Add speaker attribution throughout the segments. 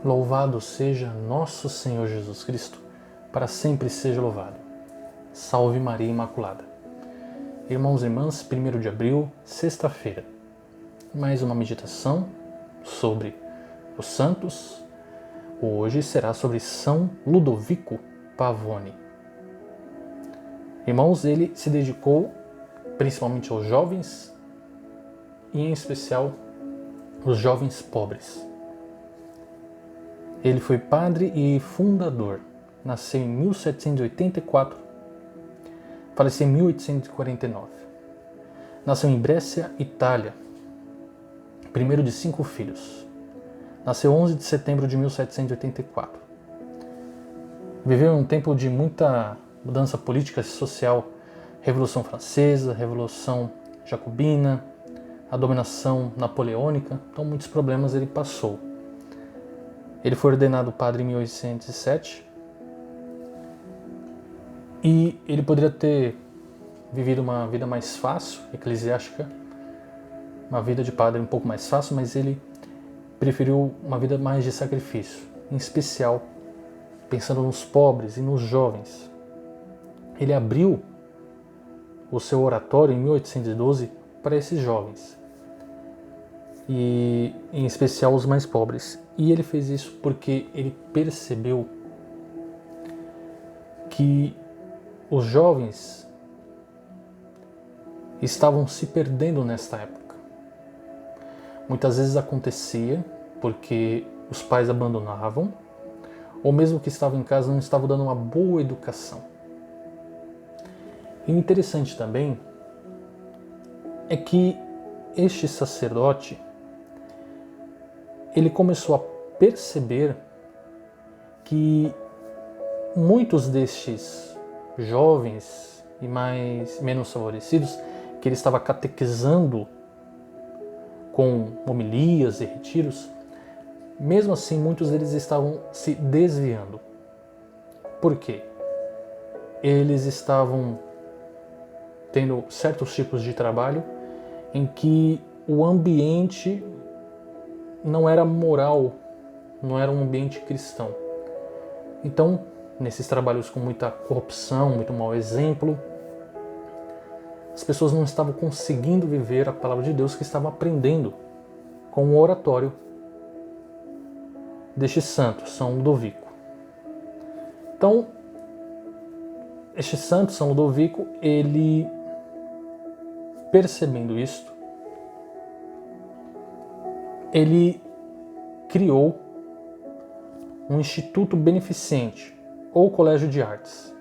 Speaker 1: Louvado seja nosso Senhor Jesus Cristo, para sempre seja louvado. Salve Maria Imaculada. Irmãos e irmãs, 1º de abril, sexta-feira. Mais uma meditação sobre os santos. Hoje será sobre São Ludovico Pavone. Irmãos, ele se dedicou principalmente aos jovens e em especial os jovens pobres. Ele foi padre e fundador. Nasceu em 1784, faleceu em 1849. Nasceu em Brescia, Itália, primeiro de 5 filhos. Nasceu 11 de setembro de 1784. Viveu em um tempo de muita mudança política e social, Revolução Francesa, Revolução Jacobina, a dominação napoleônica, então muitos problemas ele passou. Ele foi ordenado padre em 1807 e ele poderia ter vivido uma vida mais fácil, eclesiástica, uma vida de padre um pouco mais fácil, mas ele preferiu uma vida mais de sacrifício, em especial pensando nos pobres e nos jovens. Ele abriu o seu oratório em 1812 para esses jovens, e em especial os mais pobres. E ele fez isso porque ele percebeu que os jovens estavam se perdendo nesta época. Muitas vezes acontecia porque os pais abandonavam, ou mesmo que estavam em casa não estavam dando uma boa educação. E o interessante também é que este sacerdote ele começou a perceber que muitos destes jovens e menos favorecidos que ele estava catequizando com homilias e retiros, mesmo assim muitos deles estavam se desviando. Por quê? Eles estavam tendo certos tipos de trabalho em que o ambiente não era moral, não era um ambiente cristão. Então, nesses trabalhos com muita corrupção, muito mau exemplo, as pessoas não estavam conseguindo viver a palavra de Deus que estavam aprendendo com o oratório deste santo, São Ludovico. Então, este santo, São Ludovico, ele, percebendo isto, ele criou um instituto beneficente, ou colégio de artes,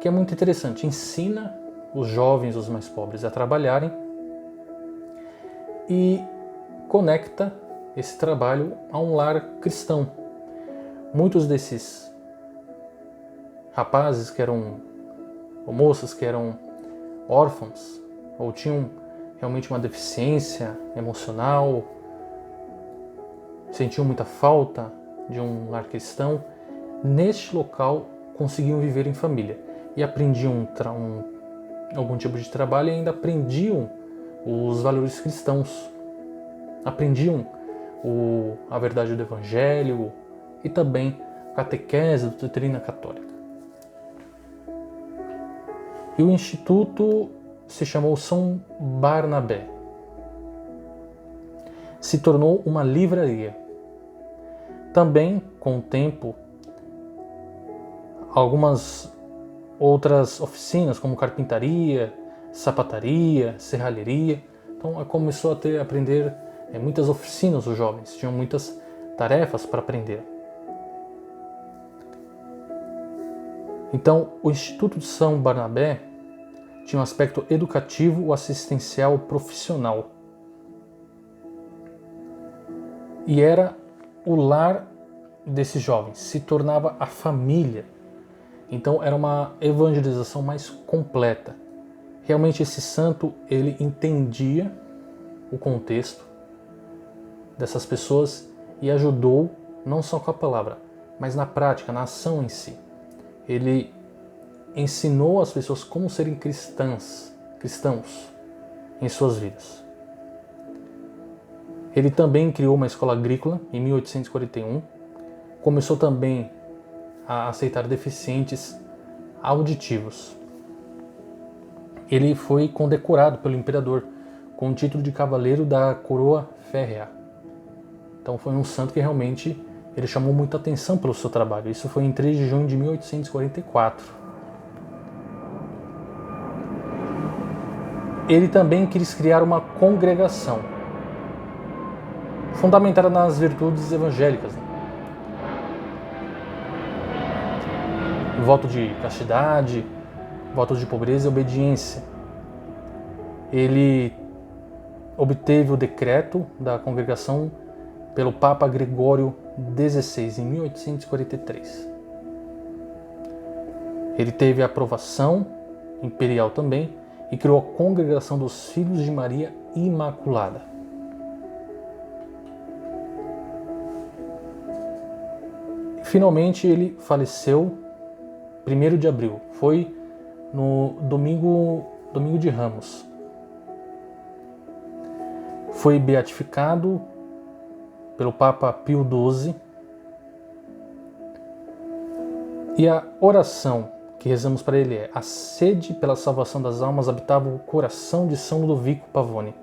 Speaker 1: que é muito interessante. Ensina os jovens, os mais pobres, a trabalharem e conecta esse trabalho a um lar cristão. Muitos desses rapazes que eram, ou moças que eram órfãos, ou tinham realmente uma deficiência emocional, sentiam muita falta de um lar cristão, neste local conseguiam viver em família e aprendiam algum tipo de trabalho e ainda aprendiam os valores cristãos, aprendiam a verdade do Evangelho e também catequese da doutrina católica. E o instituto se chamou São Barnabé. Se tornou uma livraria. Também, com o tempo, algumas outras oficinas, como carpintaria, sapataria, serralheria. Então, começou a aprender muitas oficinas os jovens, tinham muitas tarefas para aprender. Então, o Instituto de São Barnabé tinha um aspecto educativo, assistencial, profissional. E era o lar desses jovens, se tornava a família. Então era uma evangelização mais completa. Realmente esse santo, ele entendia o contexto dessas pessoas e ajudou não só com a palavra, mas na prática, na ação em si. Ele ensinou as pessoas como serem cristãos em suas vidas. Ele também criou uma escola agrícola em 1841. Começou também a aceitar deficientes auditivos. Ele foi condecorado pelo imperador com o título de Cavaleiro da Coroa Férrea. Então foi um santo que realmente ele chamou muita atenção pelo seu trabalho. Isso foi em 3 de junho de 1844. Ele também quis criar uma congregação fundamentada nas virtudes evangélicas, né? Voto de castidade, voto de pobreza e obediência. Ele obteve o decreto da congregação pelo Papa Gregório XVI, em 1843. Ele teve a aprovação imperial também e criou a Congregação dos Filhos de Maria Imaculada. Finalmente ele faleceu 1º de abril, foi no domingo de Ramos. Foi beatificado pelo Papa Pio XII. E a oração que rezamos para ele é: a sede pela salvação das almas habitava o coração de São Ludovico Pavone.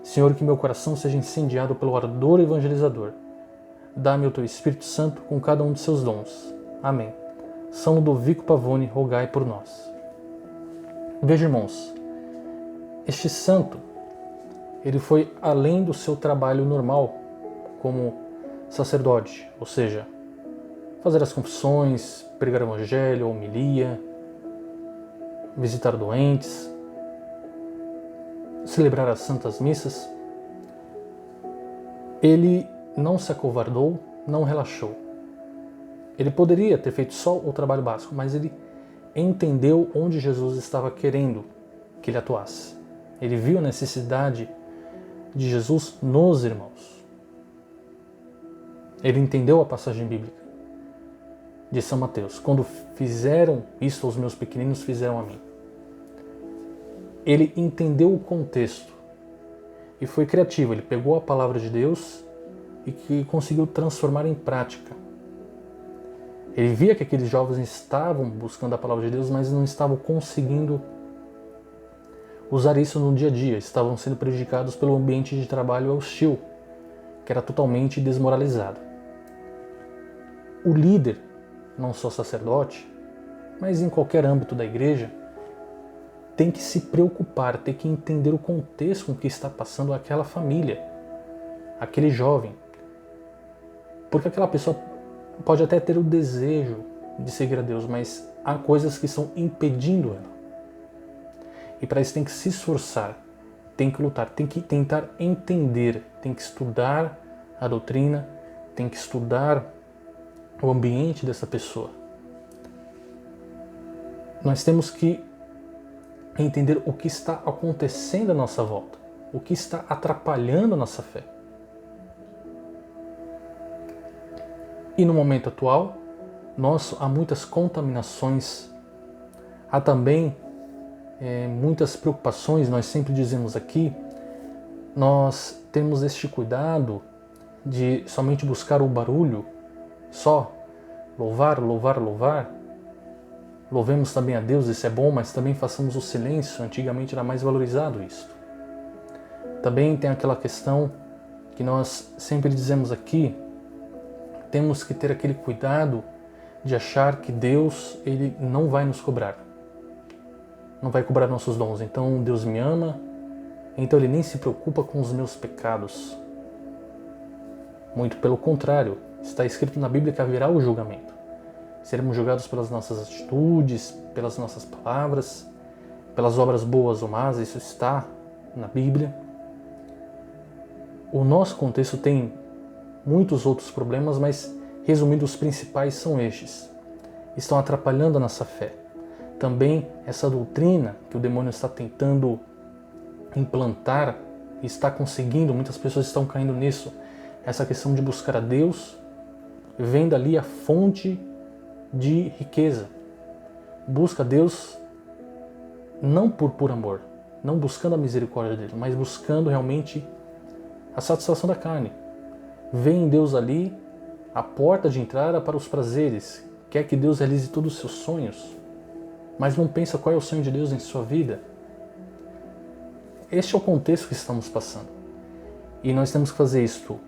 Speaker 1: Senhor, que meu coração seja incendiado pelo ardor evangelizador. Dá-me o teu Espírito Santo com cada um de seus dons. Amém. São Ludovico Pavone, rogai por nós. Veja, irmãos, este santo, ele foi além do seu trabalho normal como sacerdote, ou seja, fazer as confissões, pregar o evangelho, a homilia, visitar doentes, celebrar as santas missas. Ele não se acovardou, não relaxou. Ele poderia ter feito só o trabalho básico, mas ele entendeu onde Jesus estava querendo que ele atuasse. Ele viu a necessidade de Jesus nos irmãos. Ele entendeu a passagem bíblica de São Mateus: quando fizeram isso aos meus pequeninos, fizeram a mim. Ele entendeu o contexto e foi criativo. Ele pegou a palavra de Deus e que conseguiu transformar em prática. Ele via que aqueles jovens estavam buscando a palavra de Deus, mas não estavam conseguindo usar isso no dia a dia. Estavam sendo prejudicados pelo ambiente de trabalho hostil, que era totalmente desmoralizado. O líder, não só sacerdote, mas em qualquer âmbito da igreja, tem que se preocupar, tem que entender o contexto com que está passando aquela família, aquele jovem. Porque aquela pessoa pode até ter o desejo de seguir a Deus, mas há coisas que estão impedindo ela. E para isso tem que se esforçar, tem que lutar, tem que tentar entender, tem que estudar a doutrina, tem que estudar o ambiente dessa pessoa. Nós temos que entender o que está acontecendo à nossa volta, o que está atrapalhando a nossa fé. E no momento atual, há muitas contaminações, há também muitas preocupações. Nós sempre dizemos aqui, nós temos este cuidado de somente buscar o barulho, só louvar, louvar, louvar. Louvemos também a Deus, isso é bom, mas também façamos o silêncio. Antigamente era mais valorizado isso. Também tem aquela questão que nós sempre dizemos aqui, temos que ter aquele cuidado de achar que Deus, ele não vai nos cobrar. Não vai cobrar nossos dons. Então Deus me ama, então ele nem se preocupa com os meus pecados. Muito pelo contrário, está escrito na Bíblia que haverá o julgamento. Seremos julgados pelas nossas atitudes, pelas nossas palavras, pelas obras boas ou más, isso está na Bíblia. O nosso contexto tem muitos outros problemas, mas resumindo, os principais são estes. Estão atrapalhando a nossa fé. Também essa doutrina que o demônio está tentando implantar e está conseguindo, muitas pessoas estão caindo nisso, essa questão de buscar a Deus, vendo ali a fonte de riqueza. Busca a Deus não por amor, não buscando a misericórdia dele, mas buscando realmente a satisfação da carne. Vê em Deus ali a porta de entrada para os prazeres. Quer que Deus realize todos os seus sonhos, mas não pensa qual é o sonho de Deus em sua vida. Este é o contexto que estamos passando. E nós temos que fazer isto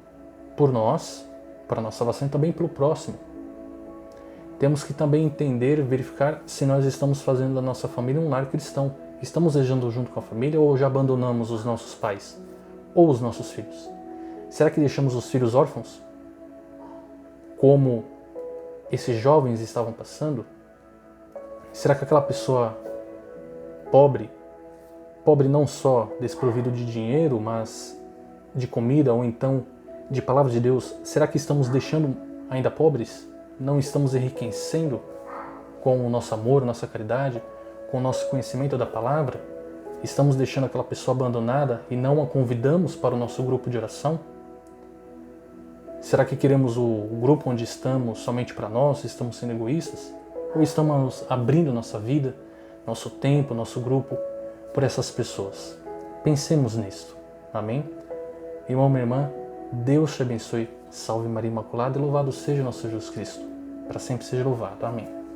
Speaker 1: por nós, para a nossa salvação, e também pelo próximo. Temos que também entender, verificar se nós estamos fazendo da nossa família um lar cristão. Estamos desejando junto com a família ou já abandonamos os nossos pais ou os nossos filhos? Será que deixamos os filhos órfãos? Como esses jovens estavam passando? Será que aquela pessoa pobre não só desprovido de dinheiro, mas de comida ou então de palavra de Deus, será que estamos deixando ainda pobres? Não estamos enriquecendo com o nosso amor, nossa caridade, com o nosso conhecimento da palavra? Estamos deixando aquela pessoa abandonada e não a convidamos para o nosso grupo de oração? Será que queremos o grupo onde estamos somente para nós? Estamos sendo egoístas? Ou estamos abrindo nossa vida, nosso tempo, nosso grupo por essas pessoas? Pensemos nisto. Amém? Irmão, minha irmã, Deus te abençoe. Salve Maria Imaculada e louvado seja nosso Jesus Cristo. Para sempre seja louvado. Amém.